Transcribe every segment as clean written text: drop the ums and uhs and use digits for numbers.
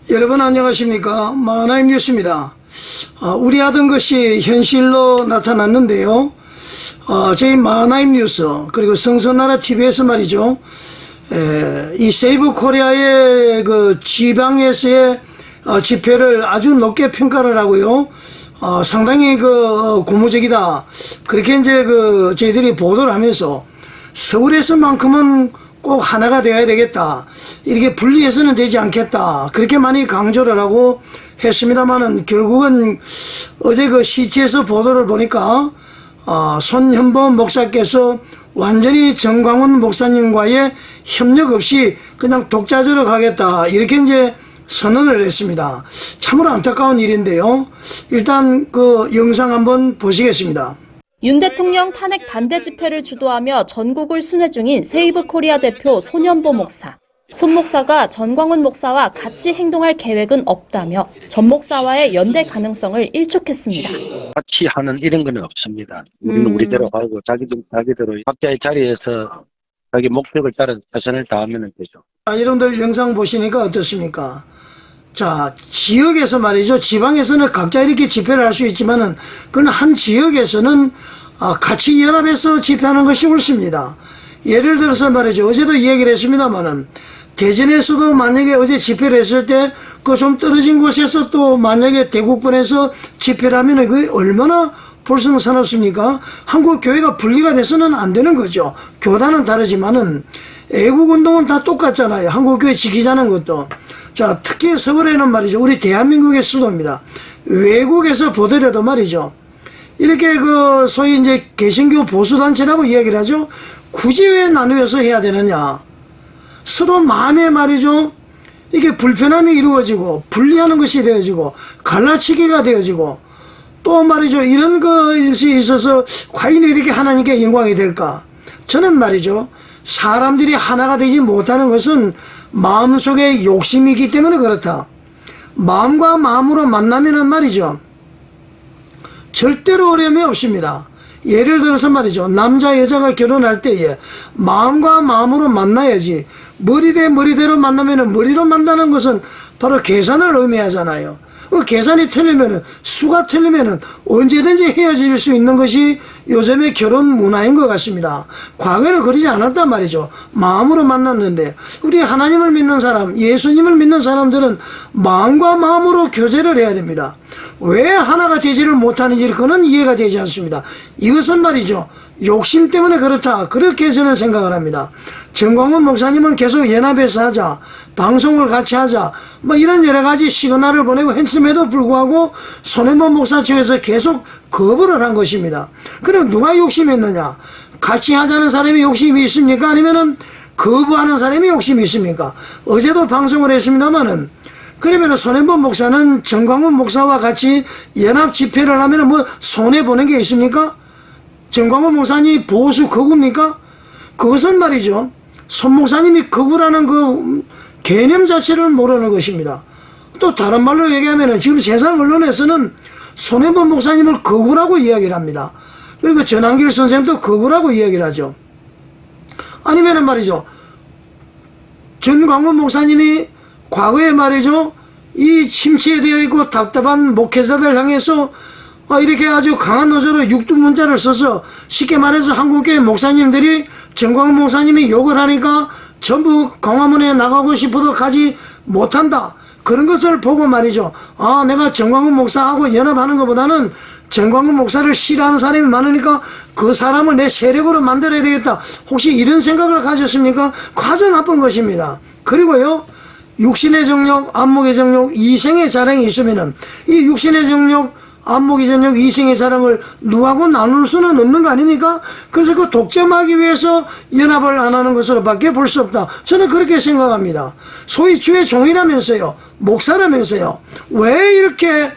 여러분 안녕하십니까. 마하나임 뉴스입니다. 우리 하던 것이 현실로 나타났는데요. 저희 마하나임 뉴스 그리고 성서나라 TV에서 말이죠. 이 세이브 코리아의 그 지방에서의 집회를 아주 높게 평가를 하고요. 상당히 고무적이다. 그렇게 이제 저희들이 보도를 하면서 서울에서만큼은 꼭 하나가 되어야 되겠다. 이렇게 분리해서는 되지 않겠다. 그렇게 많이 강조를 하고 했습니다만은 결국은 어제 시티에서 보도를 보니까 손현보 목사께서 완전히 정광훈 목사님과의 협력 없이 그냥 독자적으로 가겠다. 이렇게 이제 선언을 했습니다. 참으로 안타까운 일인데요. 일단 영상 한번 보시겠습니다. 윤 대통령 탄핵 반대 집회를 주도하며 전국을 순회 중인 세이브 코리아 대표 손현보 목사. 손 목사가 전광훈 목사와 같이 행동할 계획은 없다며 전 목사와의 연대 가능성을 일축했습니다. 같이 하는 이런 건 없습니다. 우리는 우리대로 하고 자기대로 각자의 자리에서 자기 목적을 따라 최선을 다하면 되죠. 여러분들 영상 보시니까 어떻습니까? 자, 지역에서 말이죠. 지방에서는 각자 이렇게 집회를 할 수 있지만은 그건 한 지역에서는 같이 연합해서 집회하는 것이 옳습니다. 예를 들어서 말이죠. 어제도 이야기를 했습니다만은 대전에서도 만약에 어제 집회를 했을 때 그 좀 떨어진 곳에서 또 만약에 대국본에서 집회를 하면은 그게 얼마나 볼성사납습니까? 한국 교회가 분리가 돼서는 안 되는 거죠. 교단은 다르지만은 애국운동은 다 똑같잖아요. 한국 교회 지키자는 것도. 자, 특히 서울에는 말이죠. 우리 대한민국의 수도입니다. 외국에서 보더라도 말이죠. 이렇게 소위 이제 개신교 보수단체라고 이야기를 하죠. 굳이 왜 나누어서 해야 되느냐. 서로 마음에 말이죠. 이게 불편함이 이루어지고 분리하는 것이 되어지고 갈라치기가 되어지고 또 말이죠. 이런 것이 있어서 과연 이렇게 하나님께 영광이 될까. 저는 말이죠. 사람들이 하나가 되지 못하는 것은 마음속에 욕심이 있기 때문에 그렇다. 마음과 마음으로 만나면은 말이죠. 절대로 어려움이 없습니다. 예를 들어서 말이죠. 남자 여자가 결혼할 때에 마음과 마음으로 만나야지 머리 대 머리대로 만나면은 머리로 만나는 것은 바로 계산을 의미하잖아요. 계산이 틀리면은 수가 틀리면은 언제든지 헤어질 수 있는 것이 요즘의 결혼 문화인 것 같습니다. 과거에는 그러지 않았단 말이죠. 마음으로 만났는데 우리 하나님을 믿는 사람, 예수님을 믿는 사람들은 마음과 마음으로 교제를 해야 됩니다. 왜 하나가 되지를 못하는지 그는 이해가 되지 않습니다. 이것은 말이죠. 욕심 때문에 그렇다. 그렇게 저는 생각을 합니다. 정광훈 목사님은 계속 연합해서 하자, 방송을 같이 하자, 이런 여러 가지 시그널을 보내고 했음에도 불구하고 손현보 목사 측에서 계속 거부를 한 것입니다. 그럼 누가 욕심했느냐? 같이 하자는 사람이 욕심이 있습니까? 아니면은 거부하는 사람이 욕심이 있습니까? 어제도 방송을 했습니다만은 그러면은 손현보 목사는 정광훈 목사와 같이 연합 집회를 하면은 손해보는 게 있습니까? 정광훈 목사님이 보수 거구입니까? 그것은 말이죠. 손 목사님이 거구라는 개념 자체를 모르는 것입니다. 또 다른 말로 얘기하면은 지금 세상 언론에서는 손현보 목사님을 거구라고 이야기를 합니다. 그리고 전한길 선생님도 거구라고 이야기를 하죠. 아니면은 말이죠. 전광훈 목사님이 과거에 말이죠. 이 침체되어 있고 답답한 목회자들 향해서 이렇게 아주 강한 어조로 육두문자를 써서 쉽게 말해서 한국교회 목사님들이 정광훈 목사님이 욕을 하니까 전부 광화문에 나가고 싶어도 가지 못한다. 그런 것을 보고 말이죠. 내가 정광훈 목사하고 연합하는 것보다는 정광훈 목사를 싫어하는 사람이 많으니까 그 사람을 내 세력으로 만들어야 되겠다. 혹시 이런 생각을 가졌습니까? 아주 나쁜 것입니다. 그리고요. 육신의 정욕, 안목의 정욕, 이생의 자랑이 있으면은 이 육신의 정욕, 안목의 정욕, 이생의 자랑을 누구하고 나눌 수는 없는 거 아닙니까? 그래서 독점하기 위해서 연합을 안 하는 것으로 밖에 볼 수 없다. 저는 그렇게 생각합니다. 소위 주의 종이라면서요. 목사라면서요. 왜 이렇게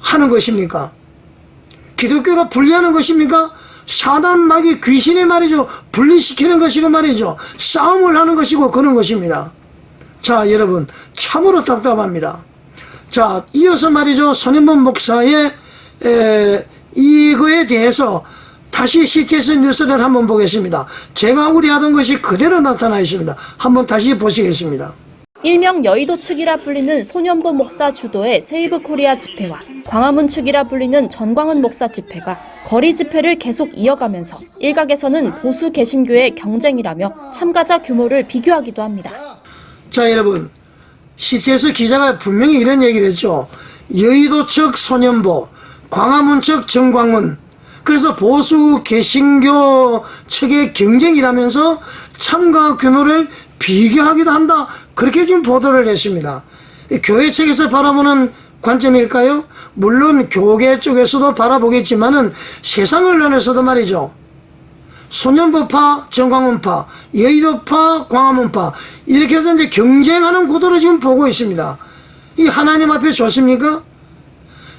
하는 것입니까? 기독교가 분리하는 것입니까? 사단 마귀 귀신의 말이죠. 분리시키는 것이고 말이죠. 싸움을 하는 것이고 그런 것입니다. 자, 여러분 참으로 답답합니다. 자, 이어서 말이죠. 손현보 목사의 이거에 대해서 다시 CTS 뉴스를 한번 보겠습니다. 제가 우려하던 것이 그대로 나타나 있습니다. 한번 다시 보시겠습니다. 일명 여의도 측이라 불리는 손현보 목사 주도의 세이브 코리아 집회와 광화문 측이라 불리는 전광훈 목사 집회가 거리 집회를 계속 이어가면서 일각에서는 보수 개신교의 경쟁이라며 참가자 규모를 비교하기도 합니다. 자, 여러분, CTS 기자가 분명히 이런 얘기를 했죠. 여의도 측 손현보, 광화문 측 전광훈. 그래서 보수 개신교 측의 경쟁이라면서 참가 규모를 비교하기도 한다. 그렇게 지금 보도를 했습니다. 교회 측에서 바라보는 관점일까요? 물론 교계 쪽에서도 바라보겠지만은 세상 언론에서도 말이죠. 손현보파, 전광훈파, 여의도파, 광화문파 이렇게 해서 이제 경쟁하는 구도로 지금 보고 있습니다. 이 하나님 앞에 좋습니까?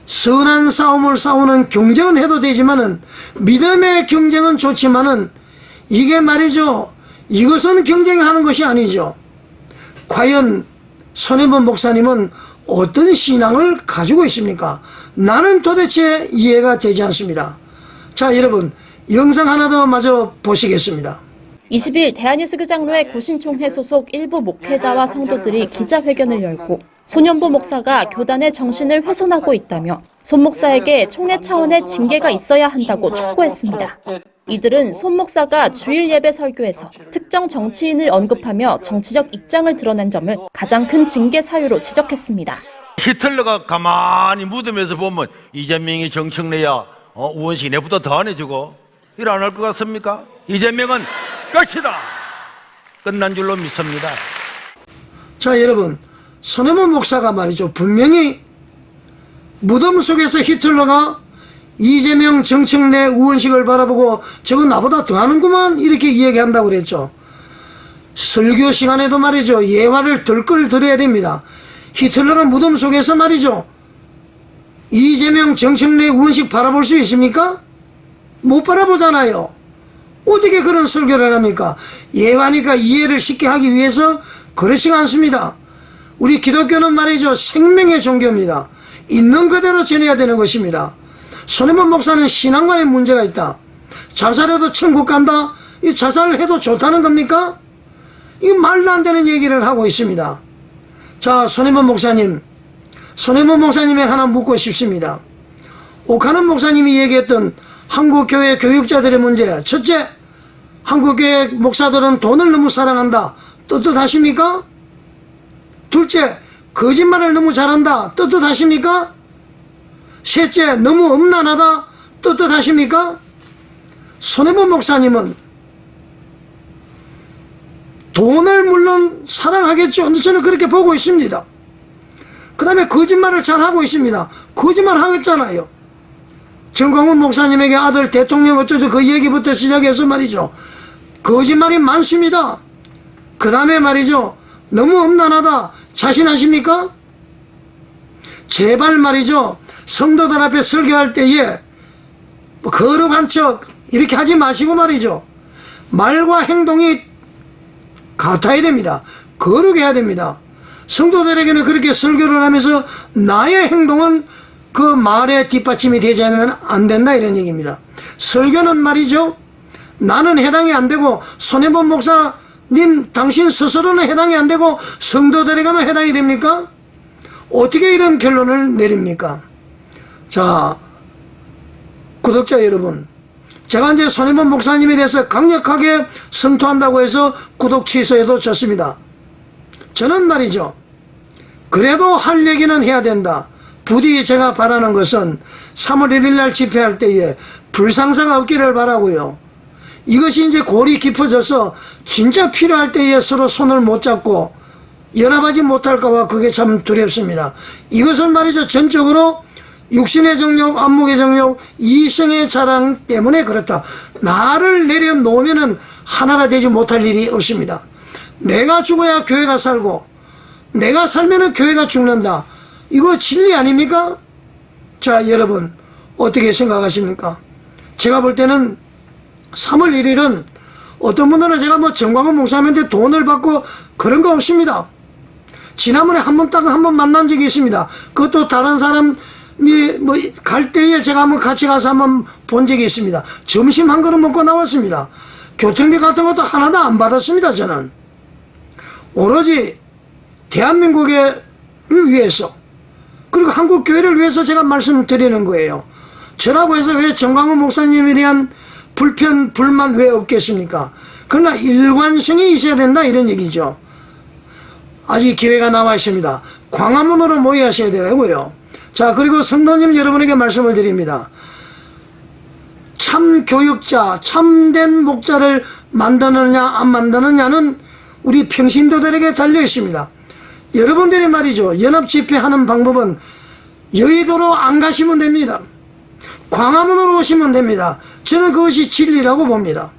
선한 싸움을 싸우는 경쟁은 해도 되지만은 믿음의 경쟁은 좋지만은 이게 말이죠. 이것은 경쟁하는 것이 아니죠. 과연 손현보 목사님은 어떤 신앙을 가지고 있습니까? 나는 도대체 이해가 되지 않습니다. 자, 여러분 영상 하나 더 마저 보시겠습니다. 20일 대한예수교장로회 고신총회 소속 일부 목회자와 성도들이 기자회견을 열고 손현보 목사가 교단의 정신을 훼손하고 있다며 손 목사에게 총회 차원의 징계가 있어야 한다고 촉구했습니다. 이들은 손 목사가 주일 예배 설교에서 특정 정치인을 언급하며 정치적 입장을 드러낸 점을 가장 큰 징계 사유로 지적했습니다. 히틀러가 가만히 무덤에서 보면 이재명이 정청래야 우원식 내보다 더 안 해주고 일 안 할 것 같습니까? 이재명은 끝이다. 끝난 줄로 믿습니다. 자, 여러분 손현보 목사가 말이죠. 분명히 무덤 속에서 히틀러가 이재명, 정청래, 우원식을 바라보고 저거 나보다 더 하는구만 이렇게 이야기한다고 그랬죠. 설교 시간에도 말이죠. 예화를 덜걸 들어야 됩니다. 히틀러가 무덤 속에서 말이죠. 이재명, 정청래, 우원식 바라볼 수 있습니까? 못 바라보잖아요. 어떻게 그런 설교를 합니까? 예화니까 이해를 쉽게 하기 위해서 그렇지가 않습니다. 우리 기독교는 말이죠. 생명의 종교입니다. 있는 그대로 전해야 되는 것입니다. 손현보 목사는 신앙관에 문제가 있다. 자살해도 천국 간다. 이 자살을 해도 좋다는 겁니까? 이 말도 안 되는 얘기를 하고 있습니다. 자, 손현보 목사님에 하나 묻고 싶습니다. 오카는 목사님이 얘기했던 한국교회 교육자들의 문제. 첫째, 한국교회 목사들은 돈을 너무 사랑한다. 떳떳하십니까? 둘째, 거짓말을 너무 잘한다. 떳떳하십니까? 셋째, 너무 음란하다. 떳떳하십니까? 손현보 목사님은 돈을 물론 사랑하겠죠. 저는 그렇게 보고 있습니다. 그 다음에 거짓말을 잘하고 있습니다. 거짓말 하겠잖아요. 전광훈 목사님에게 아들 대통령 어쩌죠 그 얘기부터 시작해서 말이죠. 거짓말이 많습니다. 그 다음에 말이죠. 너무 음란하다. 자신하십니까? 제발 말이죠. 성도들 앞에 설교할 때에 거룩한 척 이렇게 하지 마시고 말이죠. 말과 행동이 같아야 됩니다. 거룩해야 됩니다. 성도들에게는 그렇게 설교를 하면서 나의 행동은 그 말에 뒷받침이 되지 않으면 안 된다 이런 얘기입니다. 설교는 말이죠. 나는 해당이 안 되고 손현보 목사님 당신 스스로는 해당이 안 되고 성도들에게만 해당이 됩니까? 어떻게 이런 결론을 내립니까? 자, 구독자 여러분, 제가 이제 손현보 목사님에 대해서 강력하게 성토한다고 해서 구독 취소해도 좋습니다. 저는 말이죠. 그래도 할 얘기는 해야 된다. 부디 제가 바라는 것은 3월 1일 날 집회할 때에 불상사가 없기를 바라고요. 이것이 이제 골이 깊어져서 진짜 필요할 때에 서로 손을 못 잡고 연합하지 못할까봐 그게 참 두렵습니다. 이것은 말이죠. 전적으로 육신의 정욕, 안목의 정욕, 이성의 자랑 때문에 그렇다. 나를 내려놓으면은 하나가 되지 못할 일이 없습니다. 내가 죽어야 교회가 살고 내가 살면은 교회가 죽는다. 이거 진리 아닙니까? 자, 여러분 어떻게 생각하십니까? 제가 볼 때는 3월 1일은 어떤 분들은 제가 뭐 전광훈 목사님한테 돈을 받고 그런 거 없습니다. 지난번에 한 번 만난 적이 있습니다. 그것도 다른 사람이 뭐 갈 때에 제가 한번 같이 가서 한번 본 적이 있습니다. 점심 한 그릇 먹고 나왔습니다. 교통비 같은 것도 하나도 안 받았습니다. 저는 오로지 대한민국을 위해서 그리고 한국 교회를 위해서 제가 말씀드리는 거예요. 저라고 해서 왜 정광훈 목사님에 대한 불편, 불만 왜 없겠습니까? 그러나 일관성이 있어야 된다 이런 얘기죠. 아직 기회가 남아 있습니다. 광화문으로 모여하셔야 되고요. 자, 그리고 성도님 여러분에게 말씀을 드립니다. 참 교육자, 참된 목자를 만드느냐 안 만드느냐는 우리 평신도들에게 달려 있습니다. 여러분들이 말이죠, 연합 집회하는 방법은 여의도로 안 가시면 됩니다. 광화문으로 오시면 됩니다. 저는 그것이 진리라고 봅니다.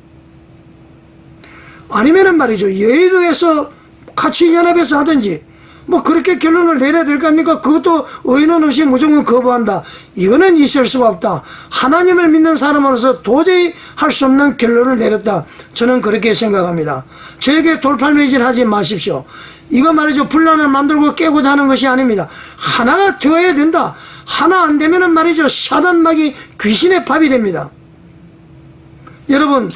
아니면은 말이죠, 여의도에서 같이 연합해서 하든지 뭐 그렇게 결론을 내려야 될 거 아닙니까? 그것도 의논 없이 무조건 거부한다. 이거는 있을 수가 없다. 하나님을 믿는 사람으로서 도저히 할 수 없는 결론을 내렸다. 저는 그렇게 생각합니다. 저에게 돌팔매질 하지 마십시오. 이거 말이죠, 분란을 만들고 깨고자 하는 것이 아닙니다. 하나가 되어야 된다. 하나 안 되면은 말이죠, 사단막이 귀신의 밥이 됩니다. 여러분,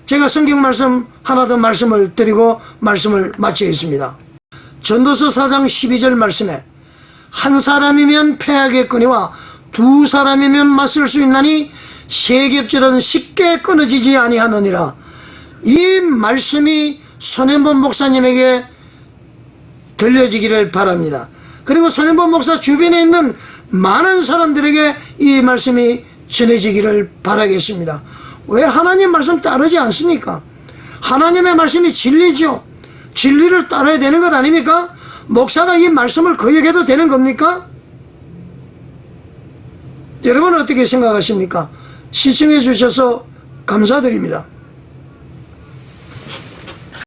제가 성경 말씀 하나 더 말씀을 드리고 말씀을 마치겠습니다. 전도서 4장 12절 말씀에 한 사람이면 패하겠거니와 두 사람이면 맞설 수 있나니 세겹절은 쉽게 끊어지지 아니하느니라. 이 말씀이 손현범 목사님에게 들려지기를 바랍니다. 그리고 손현범 목사 주변에 있는 많은 사람들에게 이 말씀이 전해지기를 바라겠습니다. 왜 하나님 말씀 따르지 않습니까? 하나님의 말씀이 진리죠. 진리를 따라야 되는 것 아닙니까? 목사가 이 말씀을 거역해도 되는 겁니까? 여러분은 어떻게 생각하십니까? 시청해 주셔서 감사드립니다.